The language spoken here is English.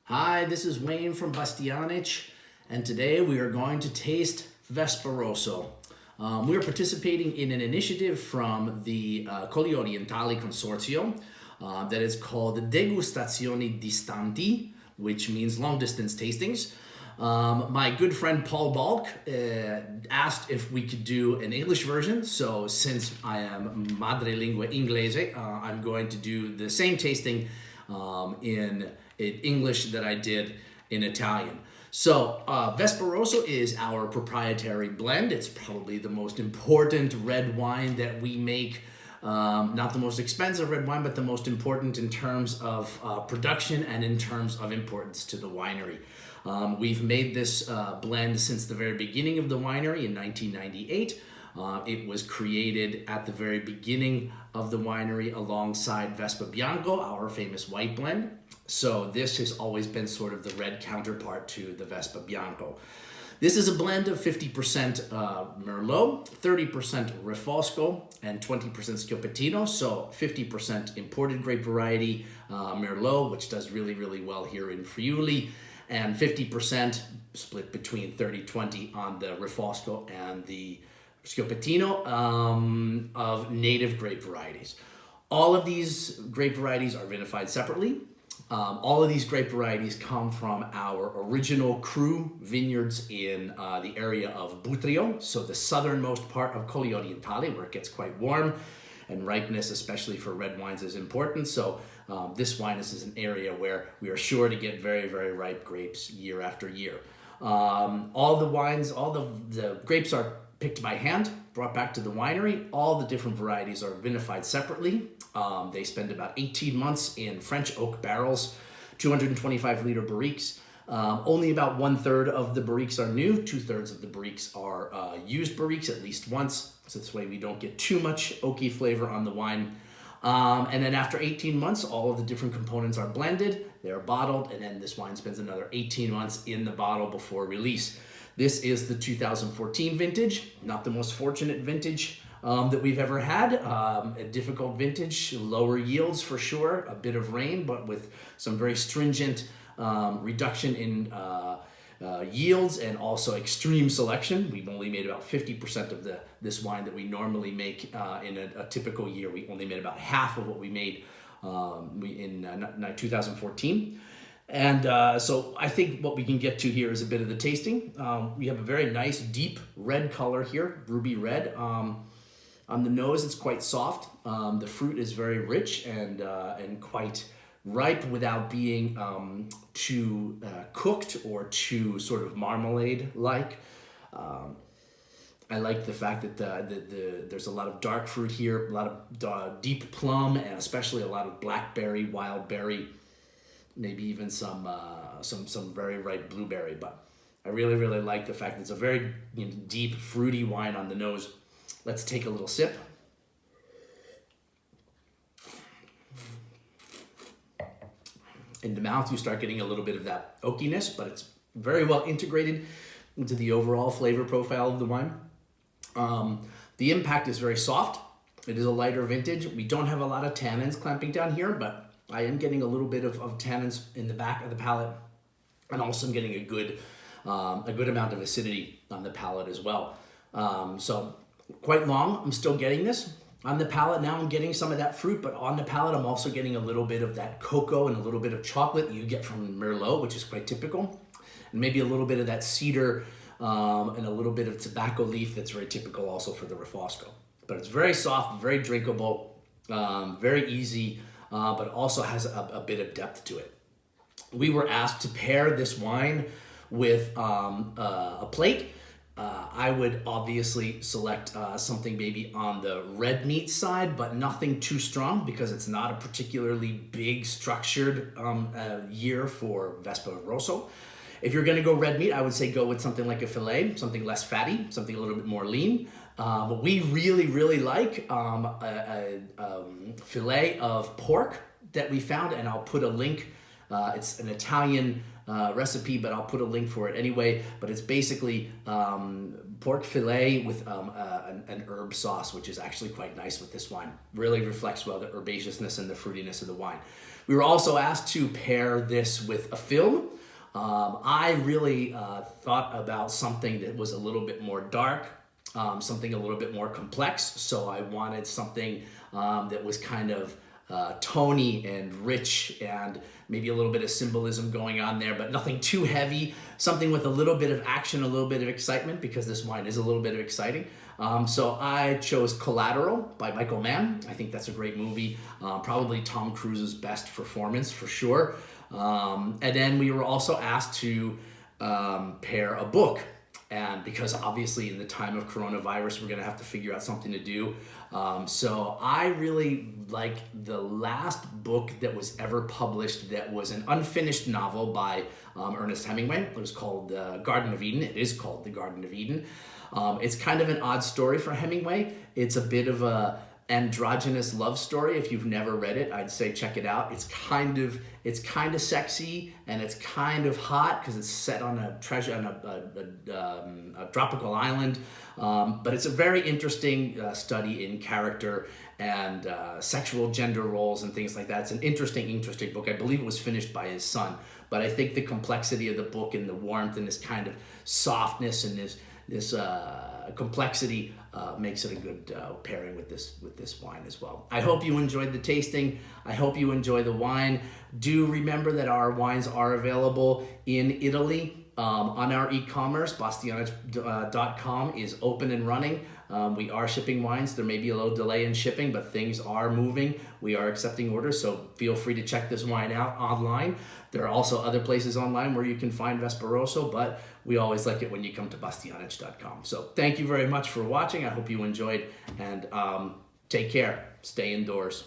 Hi, this is Wayne from Bastianich, and today we are going to taste Vespa Rosso. We are participating in an initiative from the Colli Orientali Consortium that is called Degustazioni Distanti, which means long-distance tastings. My good friend Paul Balk asked if we could do an English version, so since I am madrelingua inglese, I'm going to do the same tasting in English that I did in Italian. So Vespa Rosso is our proprietary blend. It's probably the most important red wine that we make. Not the most expensive red wine, but the most important in terms of production and in terms of importance to the winery. We've made this blend since the very beginning of the winery in 1998. It was created at the very beginning of the winery alongside Vespa Bianco, our famous white blend. So this has always been sort of the red counterpart to the Vespa Bianco. This is a blend of 50% Merlot, 30% Refosco, and 20% Schioppettino. So 50% imported grape variety Merlot, which does really, really well here in Friuli, and 50% split between 30-20 on the Refosco and the Schioppettino of native grape varieties. All of these grape varieties are vinified separately. All of these grape varieties come from our original cru vineyards in the area of Butrio, so the southernmost part of Colli Orientali, where it gets quite warm, and ripeness, especially for red wines, is important. So this wine is an area where we are sure to get very, very ripe grapes year after year. All the grapes are picked by hand, brought back to the winery. All the different varieties are vinified separately. They spend about 18 months in French oak barrels, 225-liter barriques. Only about 1/3 of the barriques are new. 2/3 of the barriques are used barriques at least once. So this way we don't get too much oaky flavor on the wine. And then after 18 months, all of the different components are blended, they're bottled, and then this wine spends another 18 months in the bottle before release. This is the 2014 vintage, not the most fortunate vintage that we've ever had. A difficult vintage, lower yields for sure, a bit of rain, but with some very stringent reduction in yields and also extreme selection. We've only made about 50% of this wine that we normally make in a typical year. We only made about half of what we made in 2014. And so I think what we can get to here is a bit of the tasting. We have a very nice deep red color here, ruby red. On the nose, it's quite soft. The fruit is very rich and quite ripe without being too cooked or too sort of marmalade-like. I like the fact that there's a lot of dark fruit here, a lot of deep plum, and especially a lot of blackberry, wild berry, maybe even some very ripe blueberry. But I really, really like the fact that it's a very deep, fruity wine on the nose. Let's take a little sip. In the mouth, you start getting a little bit of that oakiness, but it's very well integrated into the overall flavor profile of the wine. The impact is very soft. It is a lighter vintage. We don't have a lot of tannins clamping down here, but I am getting a little bit of tannins in the back of the palate, and also I'm getting a good amount of acidity on the palate as well. So quite long. I'm still getting this. On the palate now, I'm getting some of that fruit, but on the palate, I'm also getting a little bit of that cocoa and a little bit of chocolate you get from Merlot, which is quite typical, and maybe a little bit of that cedar and a little bit of tobacco leaf that's very typical also for the Refosco. But it's very soft, very drinkable, very easy, but also has a bit of depth to it. We were asked to pair this wine with a plate. I would obviously select something maybe on the red meat side, but nothing too strong because it's not a particularly big structured year for Vespa Rosso. If you're gonna go red meat, I would say go with something like a filet, something less fatty, something a little bit more lean. But we really, really like a filet of pork that we found, and I'll put a link. It's an Italian recipe, but I'll put a link for it anyway. But it's basically pork fillet with an herb sauce, which is actually quite nice with this wine. Really reflects well the herbaceousness and the fruitiness of the wine. We were also asked to pair this with a film. I really thought about something that was a little bit more dark, something a little bit more complex. So I wanted something that was kind of tony and rich and maybe a little bit of symbolism going on there, but nothing too heavy. Something with a little bit of action, a little bit of excitement, because this wine is a little bit of exciting. So I chose Collateral by Michael Mann. I think that's a great movie. Probably Tom Cruise's best performance for sure. And then we were also asked to pair a book. And because obviously in the time of coronavirus, we're going to have to figure out something to do. So I really like the last book that was ever published that was an unfinished novel by Ernest Hemingway. It was called Garden of Eden. It is called The Garden of Eden. It's kind of an odd story for Hemingway. It's a bit of a androgynous love story. If you've never read it, I'd say check it out. It's kind of sexy and it's kind of hot because it's set on a tropical island. But it's a very interesting study in character and sexual gender roles and things like that. It's an interesting book. I believe it was finished by his son. But I think the complexity of the book and the warmth and this kind of softness and this complexity makes it a good pairing with this wine as well. I hope you enjoyed the tasting. I hope you enjoy the wine. Do remember that our wines are available in Italy on our e-commerce. Bastianich.com is open and running. We are shipping wines. There may be a little delay in shipping, but things are moving. We are accepting orders, so feel free to check this wine out online. There are also other places online where you can find Vespa Rosso, but we always like it when you come to Bastianich.com. So thank you very much for watching. I hope you enjoyed, and take care. Stay indoors.